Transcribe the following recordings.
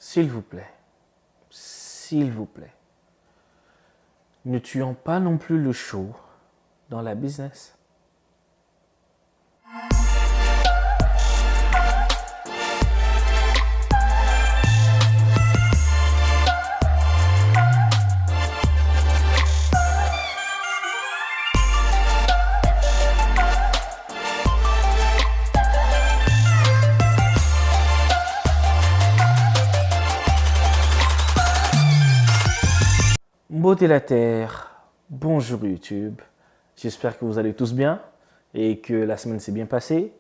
s'il vous plaît, ne tuons pas non plus le show dans la business. Beauté la Terre, bonjour YouTube, j'espère que vous allez tous bien et que la semaine s'est bien passée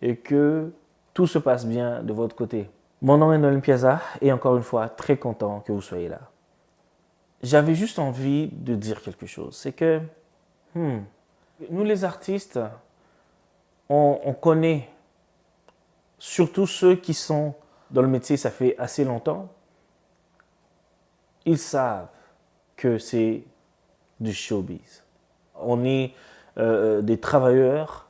et que tout se passe bien de votre côté. Mon nom est Noël Piazza et encore une fois, très content que vous soyez là. J'avais juste envie de dire quelque chose, c'est que nous les artistes, on connaît, surtout ceux qui sont dans le métier ça fait assez longtemps, ils savent que c'est du showbiz. On est des travailleurs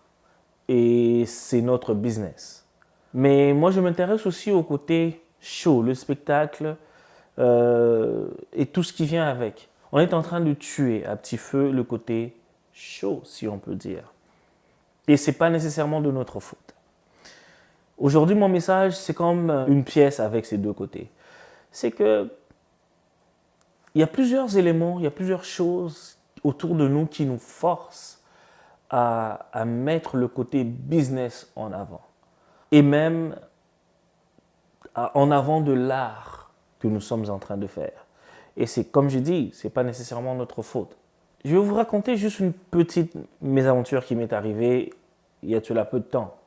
et c'est notre business. Mais moi, je m'intéresse aussi au côté show, le spectacle et tout ce qui vient avec. On est en train de tuer à petit feu le côté show, si on peut dire. Et ce n'est pas nécessairement de notre faute. Aujourd'hui, mon message, c'est comme une pièce avec ses deux côtés. C'est que il y a plusieurs éléments, il y a plusieurs choses autour de nous qui nous forcent à mettre le côté business en avant. Et même en avant de l'art que nous sommes en train de faire. Et c'est comme je dis, ce n'est pas nécessairement notre faute. Je vais vous raconter juste une petite mésaventure qui m'est arrivée il y a cela peu de temps.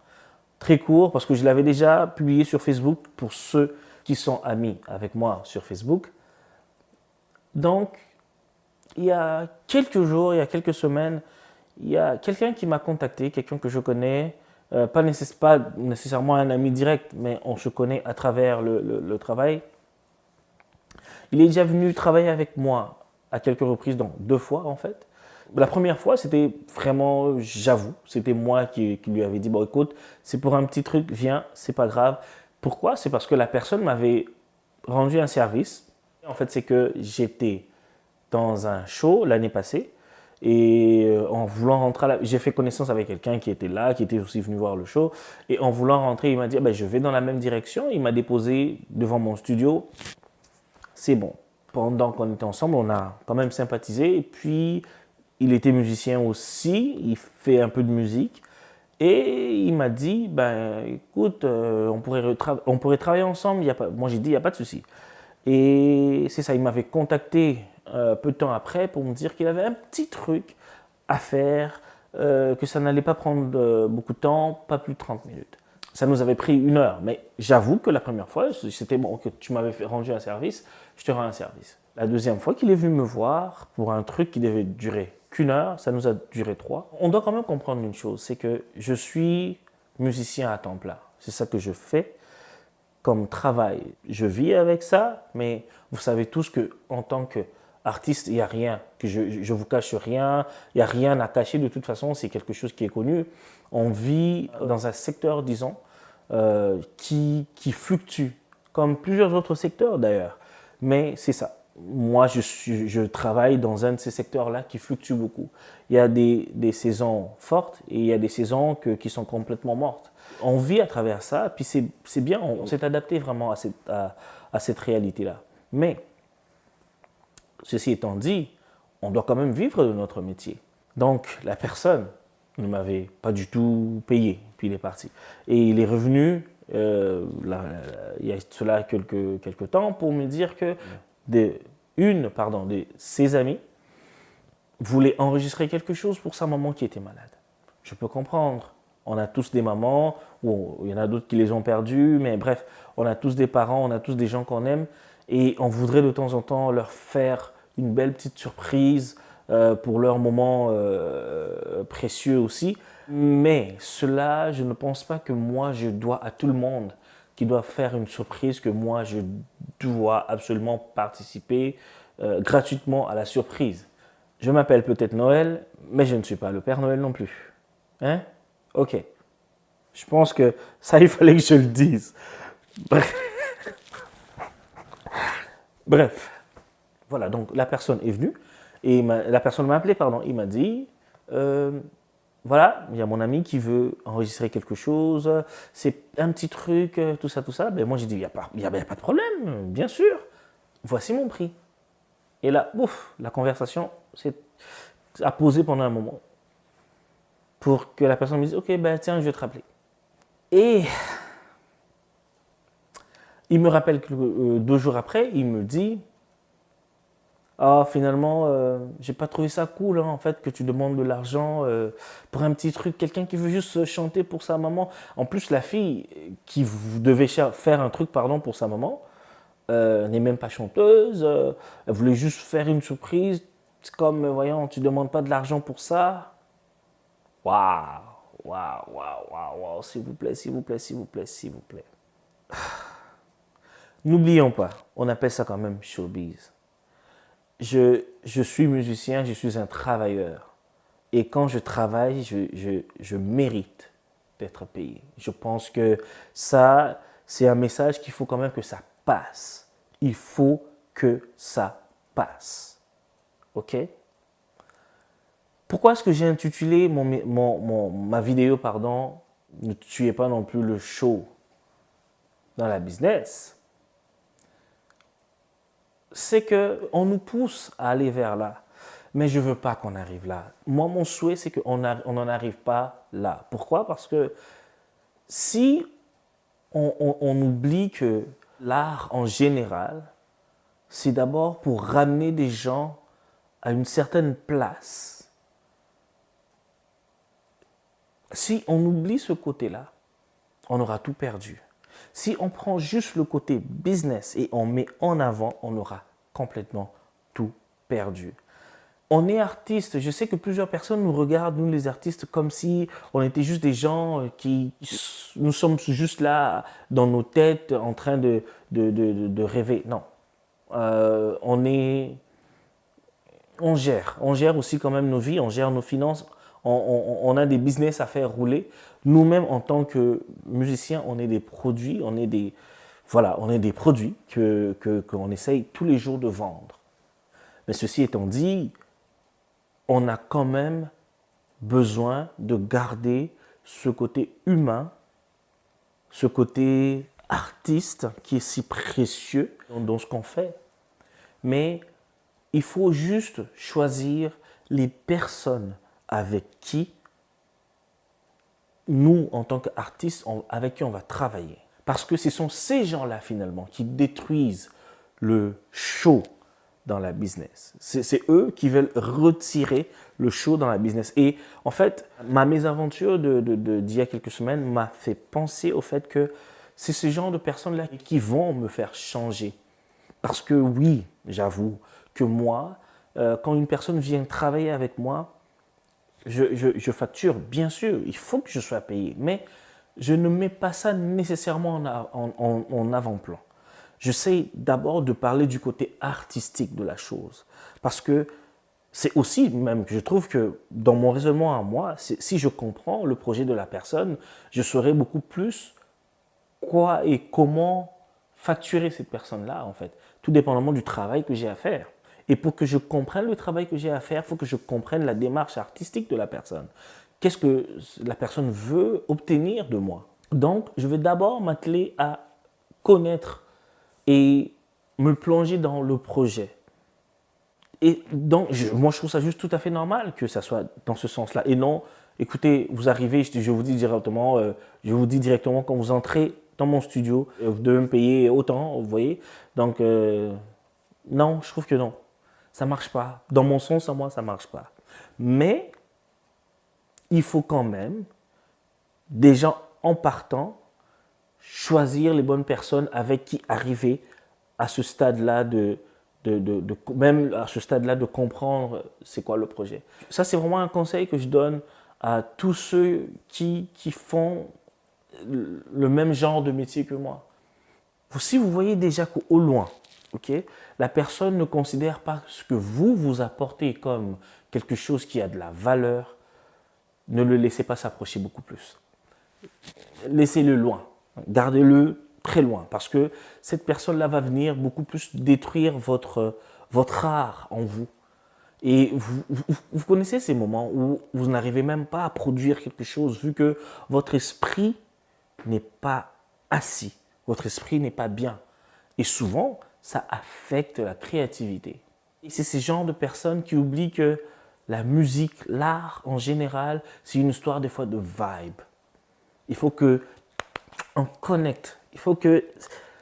Très court parce que je l'avais déjà publié sur Facebook pour ceux qui sont amis avec moi sur Facebook. Donc, il y a quelques jours, il y a quelques semaines, il y a quelqu'un qui m'a contacté, quelqu'un que je connais, pas nécessairement un ami direct, mais on se connaît à travers le travail. Il est déjà venu travailler avec moi à quelques reprises, donc 2 fois en fait. La première fois, c'était vraiment, j'avoue, c'était moi qui lui avais dit, bon écoute, c'est pour un petit truc, viens, c'est pas grave. Pourquoi? C'est parce que la personne m'avait rendu un service. En fait, c'est que j'étais dans un show l'année passée et en voulant rentrer, j'ai fait connaissance avec quelqu'un qui était là, qui était aussi venu voir le show. Et en voulant rentrer, il m'a dit, je vais dans la même direction. Il m'a déposé devant mon studio. C'est bon. Pendant qu'on était ensemble, on a quand même sympathisé. Et puis, il était musicien aussi. Il fait un peu de musique. Et il m'a dit, écoute, on pourrait travailler ensemble. Moi, j'ai dit, il n'y a pas de souci. Et c'est ça, il m'avait contacté peu de temps après pour me dire qu'il avait un petit truc à faire, que ça n'allait pas prendre beaucoup de temps, pas plus de 30 minutes. Ça nous avait pris 1 heure, mais j'avoue que la première fois, c'était bon, que tu m'avais rendu un service, je te rends un service. La deuxième fois qu'il est venu me voir pour un truc qui devait durer qu'1 heure, ça nous a duré 3. On doit quand même comprendre une chose, c'est que je suis musicien à temps plein. C'est ça que je fais comme travail. Je vis avec ça, mais vous savez tous qu'en tant qu'artiste, il n'y a rien, que je vous cache rien, il n'y a rien à cacher de toute façon, c'est quelque chose qui est connu. On vit dans un secteur, disons, qui fluctue, comme plusieurs autres secteurs d'ailleurs. Mais c'est ça. Moi, je travaille dans un de ces secteurs-là qui fluctue beaucoup. Il y a des saisons fortes et il y a des saisons qui sont complètement mortes. On vit à travers ça, puis c'est bien, on s'est adapté vraiment à cette réalité-là. Mais, ceci étant dit, on doit quand même vivre de notre métier. Donc, la personne ne m'avait pas du tout payé, puis il est parti. Et il est revenu, il y a cela quelques temps, pour me dire que une de ses amies voulait enregistrer quelque chose pour sa maman qui était malade. Je peux comprendre. On a tous des mamans, ou il y en a d'autres qui les ont perdues, mais bref, on a tous des parents, on a tous des gens qu'on aime et on voudrait de temps en temps leur faire une belle petite surprise pour leur moment précieux aussi. Mais cela, je ne pense pas que moi, je dois à tout le monde qui doit faire une surprise, que moi, je dois absolument participer gratuitement à la surprise. Je m'appelle peut-être Noël, mais je ne suis pas le Père Noël non plus. Hein? Ok. Je pense que ça, il fallait que je le dise. Bref, voilà, donc la personne est venue et la personne m'a appelé, pardon, il m'a dit, voilà, il y a mon ami qui veut enregistrer quelque chose, c'est un petit truc, tout ça, tout ça. Ben moi j'ai dit, il y a pas de problème, bien sûr, voici mon prix. Et là, ouf, la conversation a posé pendant un moment pour que la personne me dise, ok, ben tiens, je vais te rappeler. Et il me rappelle que 2 jours après, il me dit, ah, finalement, j'ai pas trouvé ça cool, hein, en fait, que tu demandes de l'argent pour un petit truc. Quelqu'un qui veut juste chanter pour sa maman. En plus, la fille qui devait faire un truc, pardon, pour sa maman, n'est même pas chanteuse. Elle voulait juste faire une surprise. C'est comme, voyons, tu demandes pas de l'argent pour ça. Waouh, waouh, waouh, waouh, waouh, s'il vous plaît, s'il vous plaît, s'il vous plaît, s'il vous plaît. N'oublions pas, on appelle ça quand même showbiz. Je suis musicien, je suis un travailleur. Et quand je travaille, je mérite d'être payé. Je pense que ça, c'est un message qu'il faut quand même que ça passe. Il faut que ça passe. OK? Pourquoi est-ce que j'ai intitulé ma vidéo, pardon, ne tuez pas non plus le show dans la business? C'est qu'on nous pousse à aller vers là. Mais je ne veux pas qu'on arrive là. Moi, mon souhait, c'est qu'on n'en arrive pas là. Pourquoi? Parce que si on oublie que l'art en général, c'est d'abord pour ramener des gens à une certaine place. Si on oublie ce côté-là, on aura tout perdu. Si on prend juste le côté business et on met en avant, on aura complètement tout perdu. On est artiste. Je sais que plusieurs personnes nous regardent, nous les artistes, comme si on était juste des gens nous sommes juste là dans nos têtes en train de rêver. Non. On gère aussi quand même nos vies, on gère nos finances, on a des business à faire rouler. Nous-mêmes, en tant que musiciens, on est des produits, on est des produits qu'on essaye tous les jours de vendre. Mais ceci étant dit, on a quand même besoin de garder ce côté humain, ce côté artiste qui est si précieux dans ce qu'on fait. Mais il faut juste choisir les personnes avec qui nous, en tant qu'artistes, avec qui on va travailler. Parce que ce sont ces gens-là, finalement, qui détruisent le show dans la business. C'est eux qui veulent retirer le show dans la business. Et en fait, ma mésaventure d'il y a quelques semaines m'a fait penser au fait que c'est ce genre de personnes-là qui vont me faire changer. Parce que oui, j'avoue que moi, quand une personne vient travailler avec moi, je facture, bien sûr, il faut que je sois payé, mais je ne mets pas ça nécessairement en avant-plan. J'essaie d'abord de parler du côté artistique de la chose, parce que c'est aussi même que je trouve que dans mon raisonnement à moi, si je comprends le projet de la personne, je saurai beaucoup plus quoi et comment facturer cette personne-là, en fait, tout dépendamment du travail que j'ai à faire. Et pour que je comprenne le travail que j'ai à faire, il faut que je comprenne la démarche artistique de la personne. Qu'est-ce que la personne veut obtenir de moi? Donc, je vais d'abord m'atteler à connaître et me plonger dans le projet. Et donc, moi, je trouve ça juste tout à fait normal que ça soit dans ce sens-là. Et non, écoutez, vous arrivez, je vous dis directement quand vous entrez dans mon studio, vous devez me payer autant, vous voyez. Donc, non, je trouve que non. Ça ne marche pas. Dans mon sens, à moi, ça ne marche pas. Mais il faut quand même, déjà en partant, choisir les bonnes personnes avec qui arriver à ce stade-là même à ce stade-là de comprendre c'est quoi le projet. Ça, c'est vraiment un conseil que je donne à tous ceux qui font le même genre de métier que moi. Si vous voyez déjà qu'au loin, la personne ne considère pas ce que vous apportez comme quelque chose qui a de la valeur, ne le laissez pas s'approcher beaucoup plus. Laissez-le loin. Gardez-le très loin parce que cette personne-là va venir beaucoup plus détruire votre art en vous. Et vous connaissez ces moments où vous n'arrivez même pas à produire quelque chose vu que votre esprit n'est pas assis, votre esprit n'est pas bien. Et souvent, ça affecte la créativité. Et c'est ces genres de personnes qui oublient que la musique, l'art en général, c'est une histoire des fois de vibe. Il faut que on connecte. Il faut que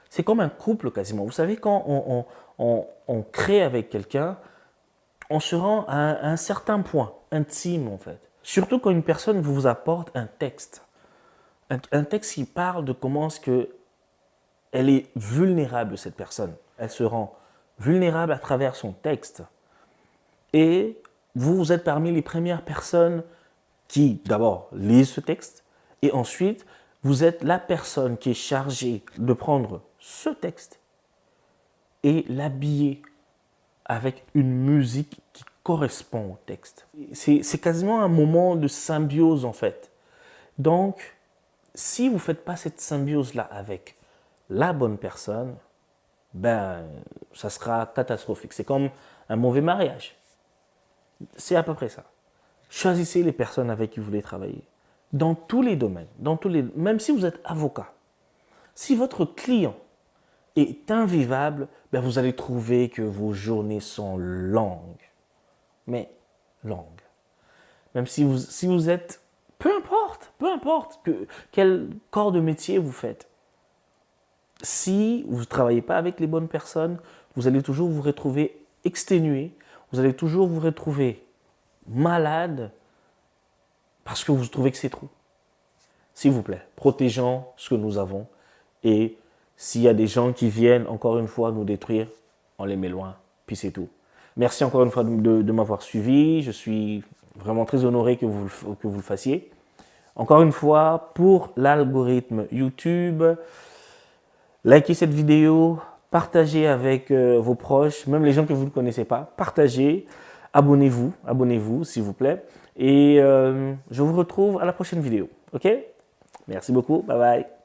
c'est comme un couple quasiment. Vous savez, quand on crée avec quelqu'un, on se rend à un certain point intime en fait. Surtout quand une personne vous apporte un texte. Un texte qui parle de comment est-ce que elle est vulnérable, cette personne. Elle se rend vulnérable à travers son texte. Et vous êtes parmi les premières personnes qui, d'abord, lisent ce texte. Et ensuite, vous êtes la personne qui est chargée de prendre ce texte et l'habiller avec une musique qui correspond au texte. C'est quasiment un moment de symbiose, en fait. Donc, si vous ne faites pas cette symbiose-là avec la bonne personne, ben, ça sera catastrophique. C'est comme un mauvais mariage. C'est à peu près ça. Choisissez les personnes avec qui vous voulez travailler. Dans tous les domaines, même si vous êtes avocat, si votre client est invivable, ben vous allez trouver que vos journées sont longues. Mais longues. Même si vous êtes, peu importe quel corps de métier vous faites, si vous ne travaillez pas avec les bonnes personnes, vous allez toujours vous retrouver exténué, vous allez toujours vous retrouver malade parce que vous trouvez que c'est trop. S'il vous plaît, protégeons ce que nous avons et s'il y a des gens qui viennent encore une fois nous détruire, on les met loin, puis c'est tout. Merci encore une fois de m'avoir suivi, je suis vraiment très honoré que vous le fassiez. Encore une fois, pour l'algorithme YouTube, likez cette vidéo, partagez avec vos proches, même les gens que vous ne connaissez pas, partagez, abonnez-vous s'il vous plaît. Et je vous retrouve à la prochaine vidéo, ok? Merci beaucoup, bye bye.